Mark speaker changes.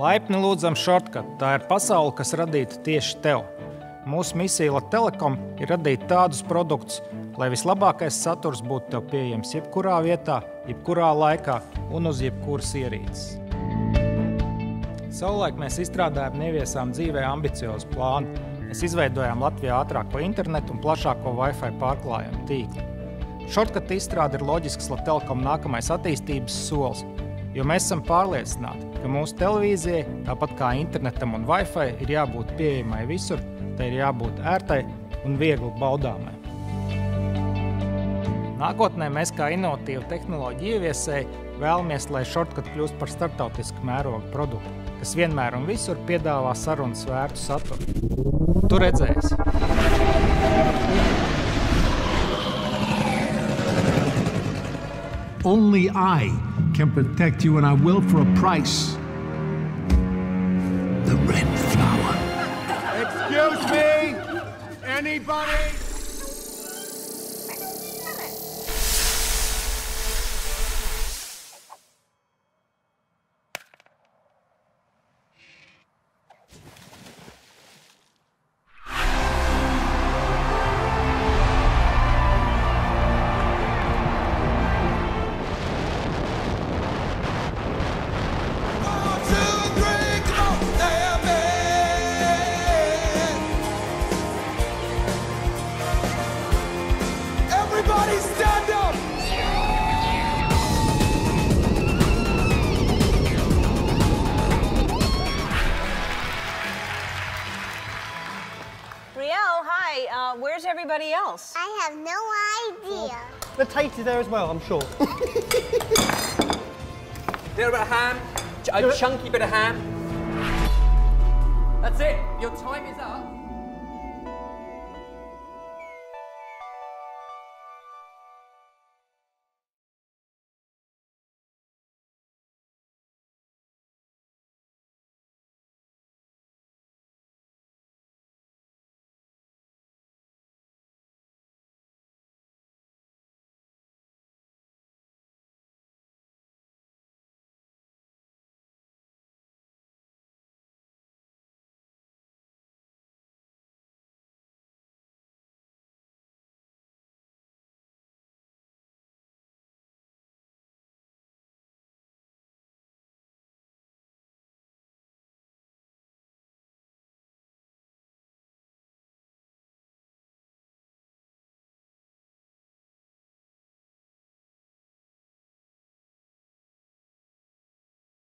Speaker 1: Laipni lūdzam Shortcut. Tā ir pasaule, kas radīta tieši tev. Mūsu misija Latelekom ir radīt tādus produktus, lai vislabākais saturs būtu tev pieejams jebkurā vietā, jebkurā laikā un uz jebkuras ierīces. Savulaik mēs izstrādājām un ieviesām dzīvē ambiciozu plānu. Mēs izveidojām Latvijā ātrāko internetu un plašāko Wi-Fi pārklājumu tīklu. Shortcut izstrāde ir loģisks Latelekom nākamais attīstības solis, jo mēs esam pārliecināti, ka mūsu televīzijai, tāpat kā internetam un Wi-Fi, ir jābūt pieejamai visur, tai ir jābūt ērtai un viegli baudāmai. Nākotnē mēs kā inovatīva tehnoloģija ieviesēji vēlamies, lai Shortcut kļūst par starptautisku mēroga produktu, kas vienmēr un visur piedāvā sarunas vērtu saturu. Tu redzēsi!
Speaker 2: Only I can protect you, and I will for a price. The Red Flower.
Speaker 3: Excuse me? Anybody? Everybody stand up!
Speaker 4: Riel, hi. Where's everybody else?
Speaker 5: I have no idea.
Speaker 6: The Tate is there as well, I'm sure.
Speaker 7: Little bit of ham, a chunky bit of ham. That's it, your time is up.